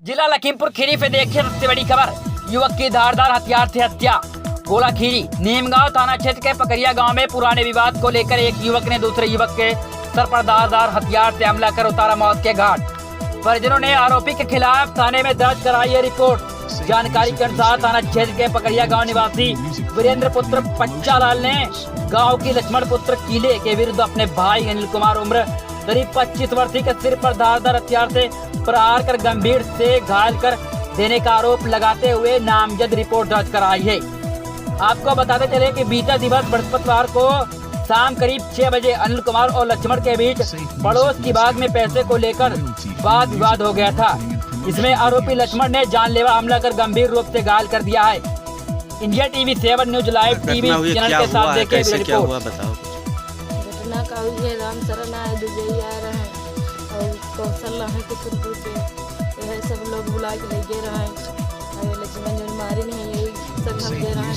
जिला लखीमपुर खीरी पे देखिए सबसे बड़ी खबर। युवक की धारदार हथियार से हत्या। गोला खीरी नीमगांव थाना क्षेत्र के पकरिया गांव में पुराने विवाद को लेकर एक युवक ने दूसरे युवक के सर पर धारदार हथियार से हमला कर उतारा मौत के घाट। परिजनों ने आरोपी के खिलाफ थाने में दर्ज कराई है रिपोर्ट। जानकारी के अनुसार थाना क्षेत्र के पकरिया गांव निवासी वीरेंद्र पुत्र पच्चा लाल ने गांव की लक्ष्मण पुत्र कीले के विरुद्ध अपने भाई अनिल कुमार उम्र करीब 25 वर्षीय के सिर पर धारदार हथियार से प्रहार कर गंभीर से घायल कर देने का आरोप लगाते हुए नामजद रिपोर्ट दर्ज कराई है। आपको बताते चले कि बीता दिवस बृहस्पतिवार को शाम करीब 6 बजे अनिल कुमार और लक्ष्मण के बीच पड़ोस की बाग में पैसे को लेकर वाद विवाद हो गया था। इसमें आरोपी लक्ष्मण ने जानलेवा हमला कर गंभीर रूप से घायल कर दिया है। India TV 7 news live TV channel के साथ देखिए रिपोर्ट। घटना का हुई है राम शरण आए दुजई आ रहे हैं और कौशल रहे किशनपुर के यह सब लोग बुला के ले रहे हैं और लक्ष्मण जो मारी नहीं यही सब हम दे रहे हैं।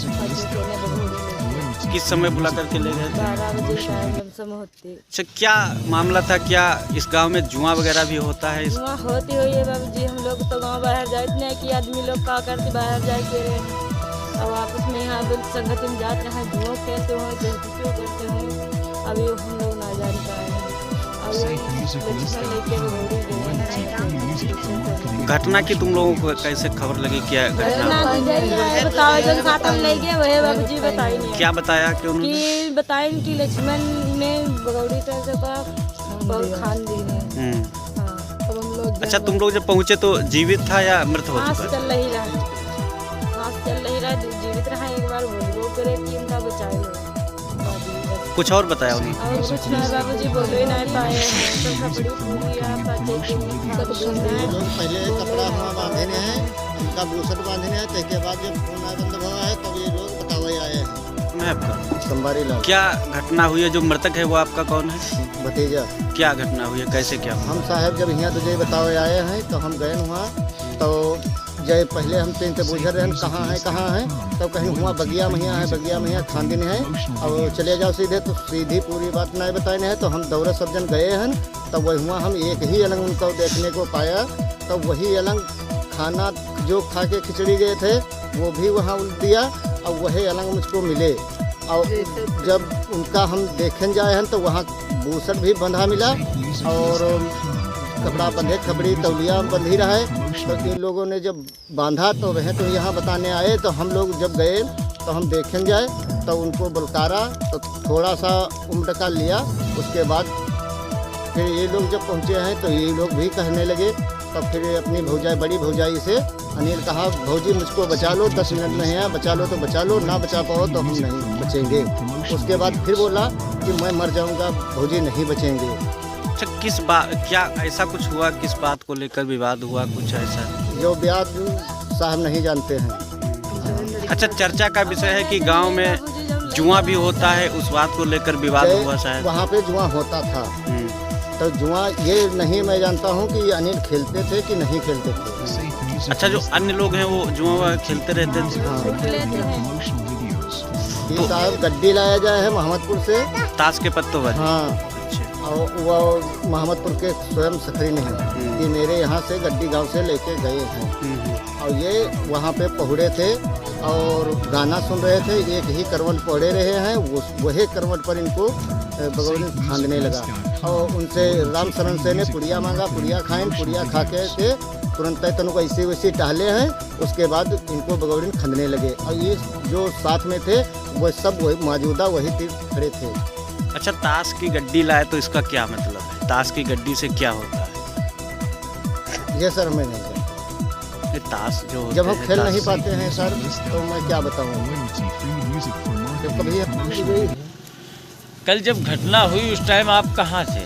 किस समय बुला करके ले गए? 12 बजे टाइम होती। अच्छा, क्या मामला था? क्या इस गांव में जुआ वगैरह भी होता है? जुआ होती हुई है बाबू जी। हम लोग तो गाँव बाहर जाते नहीं कि आदमी लोग का करते बाहर जाए के रहे और आपस में यहाँ संगति में जाते हैं जुआ खेलते हो जैसे करते हो। अभी हम लोग ना जान पाए हैं। घटना की तुम लोगों को कैसे खबर लगी? क्या घटना बताओ जन साथ हम ले गए वही बाबू जी बताई नहीं। क्या बताया कि उन्होंने? बताए कि लक्ष्मण ने बगौड़ी तरह का बहुत खान दी है। अब हम लोग अच्छा, तुम लोग जब पहुँचे तो जीवित था या मृत हो चुका? चल रही रहा जीवित रहा। एक बार वो करे कि उनका बचाए लो। कुछ और बताया उन्हें? और कुछ नहीं बाबू जी बोले नहीं पाए हैं। तो कपड़ी पूरी पहले कपड़ा हुआ बांधने हैं, उनका बूसट बांधने हैं। उसके बाद जब फोन बंद हुआ है तब ये लोग बतावे आए हैं। मैं आपका संबारी लाल। क्या घटना हुई है? जो मृतक है वो आपका कौन है? भतीजा। क्या घटना हुई है? कैसे क्या? हम साहब जब यहाँ तुझे बतावे आए हैं तो हम गए वहाँ तो जब पहले हम तीन से बुझर रहे कहाँ है तब कहीं हुआ बगिया मैया खान दिन है और चले जाओ सीधे। तो सीधी पूरी बात नहीं बताने है तो हम दौरे सब जन गए हैं। तब वही हुआ हम एक ही अलग उनको देखने को पाया। तब वही अलग खाना जो खा के खिचड़ी गए थे वो भी वहाँ दिया और वही अलग मुझको मिले। और जब उनका हम देखने जाए हैं तो वहाँ बूसट भी बंधा मिला और कपड़ा बंधे खबड़ी तौलिया बंधी रहा है। तो इन लोगों ने जब बांधा तो वह तो यहाँ बताने आए। तो हम लोग जब गए तो हम देखने जाए तो उनको बलकारा तो थोड़ा सा उम्र का लिया। उसके बाद फिर ये लोग जब पहुँचे हैं तो ये लोग भी कहने लगे। तब फिर अपनी भौजाई बड़ी भौजाई से अनिल कहा भौजी मुझको बचा लो, 10 मिनट में है, बचा लो तो बचा लो, ना बचा पाओ तो हम नहीं बचेंगे। उसके बाद फिर बोला कि मैं मर जाऊँगा, भौजी नहीं बचेंगे। अच्छा, किस बात, क्या ऐसा कुछ हुआ? किस बात को लेकर विवाद हुआ? कुछ ऐसा जो विवाद साहब नहीं जानते हैं। अच्छा, चर्चा का विषय है कि गांव में जुआ भी होता है, उस बात को लेकर विवाद हुआ शायद। वहाँ पे जुआ होता था तो जुआ ये नहीं मैं जानता हूँ कि अनिल खेलते थे कि नहीं खेलते थे। अच्छा, जो अन्य लोग हैं वो जुआ खेलते रहते थे? तो साहब गड्डी लाया जाए है मोहम्मदपुर से ताश के पत्तों पर। हाँ, और वो मोहम्मदपुर के स्वयं सखरी नहीं कि मेरे यहाँ से गड्डी गांव से लेके गए हैं और ये वहाँ पे पहुड़े थे और गाना सुन रहे थे। एक ही करवट पढ़े रहे हैं, वही करवट पर इनको बगौनी खांदने लगा और उनसे राम शरण से ने पुड़िया मांगा, पुड़िया खाएं, पुड़िया खा के तुरंत तनु को ऐसे वैसे टहले हैं। उसके बाद इनको बगौनी खंदने लगे और ये जो साथ में थे वो सब वही मौजूदा वही खड़े थे। अच्छा, ताश की गड्डी लाए तो इसका क्या मतलब है? ताश की गड्डी से क्या होता है? ये सर हमें नहीं जानता। ताश जो जब हम खेल नहीं पाते हैं सर तो मैं क्या बताऊँ। कभी कल जब घटना हुई उस टाइम आप कहाँ थे?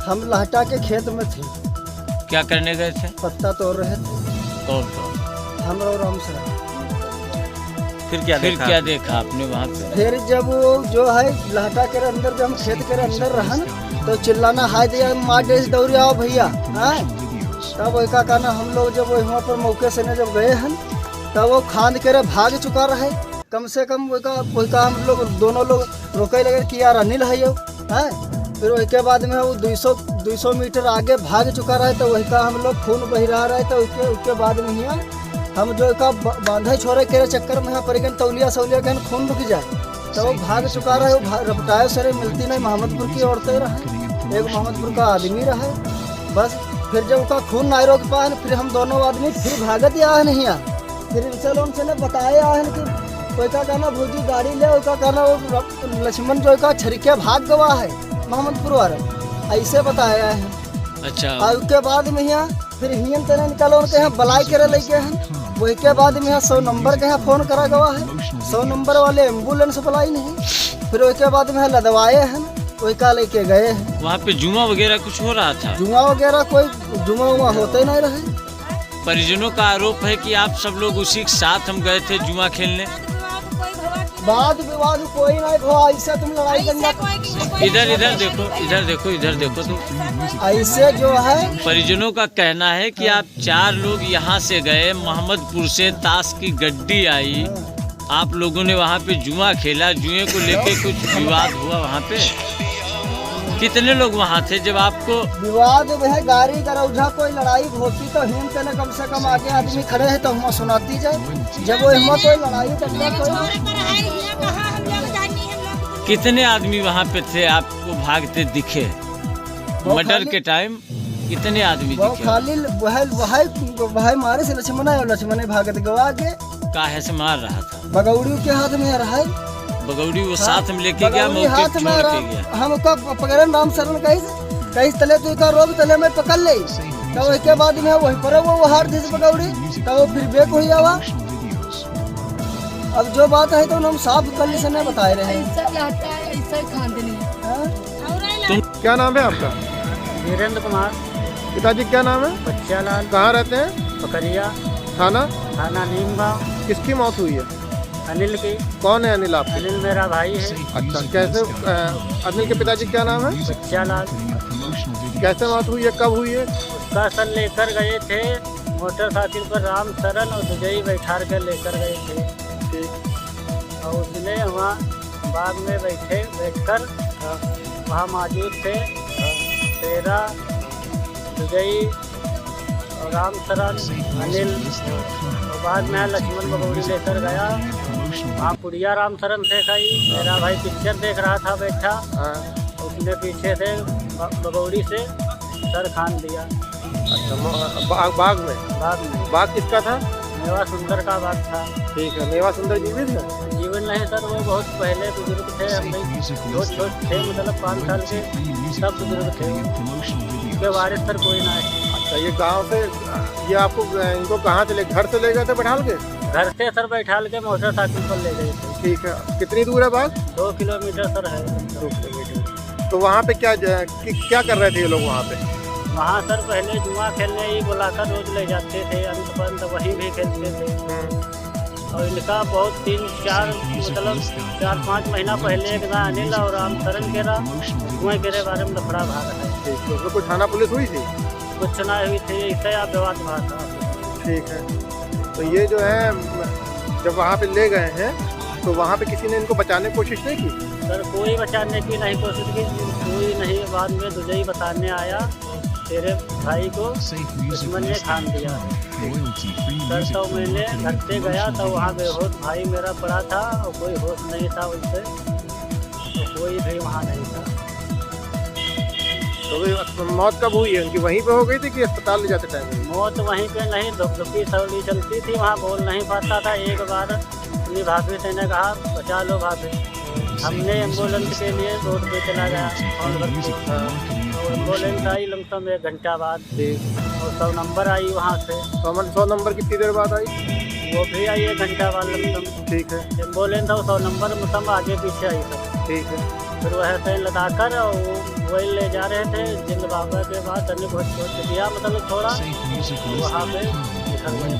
हम लहटा के खेत में थे। क्या करने गए थे? पत्ता तोड़ रहे थे। कौन? हम और राम शरण। फिर क्या देखा आपने वहाँ पे? फिर जब वो जो है लहटा के अंदर जब हम खेत के अंदर रहा ना तो चिल्लाना हाय दिया मार दे दौड़ी आओ भैया। तब वही का कहना हम लोग जब वहाँ पर मौके से जब गए हैं तब वो खांद के भाग चुका रहे। कम से कम वही का हम लोग दोनों लोग रोके लगे कि यार अनिल है ये फिर उसके बाद में वो 200 मीटर आगे भाग चुका रहे तो वही का हम लोग खून बह रहा रहे तो उसके बाद में ही हम जो का बांधे छोड़े के चक्कर में यहाँ पर तौलिया सौलिया के खून रुक जाए तो वो भाग चुका रहे। वो रपटाए सरे मिलती नहीं, मोहम्मदपुर की औरतें रहे, एक मोहम्मदपुर का आदमी रहे। बस फिर जब उसका खून नहीं रोक पाए फिर हम दोनों आदमी फिर भागत आए नहीं आ फिर इनसे लोग से बताया है कि कोई का कहना भूजी गाड़ी ले, उसका कहना वो लक्ष्मण जो का छरिके भाग गवा है मोहम्मदपुर वाला ऐसे बताया है। अच्छा। और उसके बाद में यहाँ फिर हियन तेने निकालो उनके यहाँ बलाई करे ले गए हैं। वही के बाद में यहाँ 100 नंबर के यहाँ फोन करा गवा है, 100 नंबर वाले एम्बुलेंस बुलाई नहीं। फिर उसके बाद में लदवाए हैं, वही का लेके गए हैं। वहाँ पे जुआ वगैरह कुछ हो रहा था? जुआ वगैरह कोई जुआ होते नहीं रहे। परिजनों का आरोप है कि आप सब लोग उसी के साथ हम गए थे जुआ खेलने। वाद विवाद कोई नहीं हुआ, ऐसे तुम लड़ाई करना। इधर देखो तुम। ऐसे जो है परिजनों का कहना है कि आप 4 लोग यहाँ से गए, मोहम्मदपुर से ताश की गड्डी आई, आप लोगों ने वहाँ पे जुआ खेला, जुए को लेके कुछ विवाद हुआ वहाँ पे। कितने लोग वहाँ थे जब आपको विवाद में है? गाड़ी गरौझा कोई लड़ाई होती तो हिम के कम से कम आगे आदमी खड़े हैं तो हम सुनाती जाए। जब वो हिम्मत कोई लड़ाई करना कितने आदमी वहाँ पे थे आपको भागते दिखे? मर्डर के टाइम कितने आदमी दिखे? खाली वह मारे से लक्ष्मण भागत गवा के काहे से मार रहा था? बगौड़ी के हाथ में रहा है। बगौड़ी वो साथ में लेके गया, मौके पे छोड़ के गया। हम पकड़न राम शरण कहीं तले तो का रोग तले में पकड़ ले तो उसके बाद में वही पर वो हार थी बगौड़ी तो वो फिर बेक हुई आवा। अब जो बात है तो हम साफ कर से बताए रहे हैं। क्या नाम है आपका? वीरेंद्र कुमार। पिताजी क्या नाम है? बच्चा लाल। कहाँ रहते हैं? पकरिया। थाना नीम गाँव। किसकी मौत हुई है? अनिल की। कौन है अनिल आपके? अनिल मेरा भाई है। अच्छा, कैसे अनिल के पिताजी क्या नाम है? बच्चा लाल। कैसे मौत हुई है, कब हुई है? उसका सर लेकर गए थे मोटरसाइकिल पर, राम शरण और दुजई बैठा कर लेकर गए थे। और उसने वहाँ बाग में बैठकर वहाँ मौजूद थे तेरा, दुजई और राम शरण, अनिल। और बाद में लक्ष्मण बगौड़ी लेकर गया, वहाँ पुड़िया राम शरण थे कई। मेरा भाई पिक्चर देख रहा था बैठा, उसने पीछे से बगौड़ी से सर खान दिया। अच्छा, बाग में? बाग किसका था? मेवा सुंदर का बाग था। ठीक है। मेवा सुंदर जीवित है? जीवन नहीं सर, वो बहुत पहले बुजुर्ग थे, हम बहुत छोटे थे, मतलब 5 साल के, सब बुजुर्ग थे। उसके वारिस सर कोई ना है। अच्छा, ये गांव से ये आपको इनको कहाँ से घर से ले गए थे बैठाल के? घर से सर बैठाल के मोटरसाइकिल पर ले गए थे। ठीक है। कितनी दूर है बाग? 2 किलोमीटर सर है। 2 किलोमीटर। तो वहाँ पे क्या कर रहे थे ये लोग वहाँ पे? वहाँ सर पहले जुआ खेलने ही बुलाकर रोज ले जाते थे, अंत पंत वहीं भी खेलते थे। और इनका बहुत 3-4 मतलब 4-5 महीना पहले एक ना अनिल और राम शरण के कुएं के बारे में लफड़ा भाग है। तो कुछ थाना पुलिस हुई थी? कुछ ना हुई थी, इससे आप विवाद भाग। ठीक है। तो ये जो है जब वहाँ पे ले गए हैं तो वहाँ पे किसी ने इनको बचाने की कोशिश नहीं की? सर कोई बचाने की नहीं कोशिश की, कोई नहीं। बाद में दुजई बताने आया तेरे भाई को दुश्मन ने खान दिया सर। तो मैंने घर से गया तो वहाँ बेहोश भाई मेरा पड़ा था और कोई होश नहीं था उससे, तो कोई भी वहाँ नहीं था। तो मौत कब हुई है उनकी? वहीं पे हो गई थी कि अस्पताल ले जाते टाइम? मौत वहीं पे नहीं, धुपधुपी सवली चलती थी, वहाँ बोल नहीं पाता था। एक बार अपनी भाभी से ने कहा बचा लो भाभी, हमने एम्बुलेंस के लिए रोड पे चला गया और एम्बुलेंस आई लमसम 1 घंटा बाद, और 100 नंबर आई वहाँ से। 100 नंबर कितनी देर बाद आई? वो भी आई 1 घंटा बाद लमसम। ठीक है। एम्बुलेंस और 100 नंबर मतलब आगे पीछे आई सब। ठीक है। फिर वह ट्रेन लगा कर वही ले जा रहे थे जिंद बाबा के बाद अन्य बहुत दिया, मतलब थोड़ा वहाँ पे निकल गए।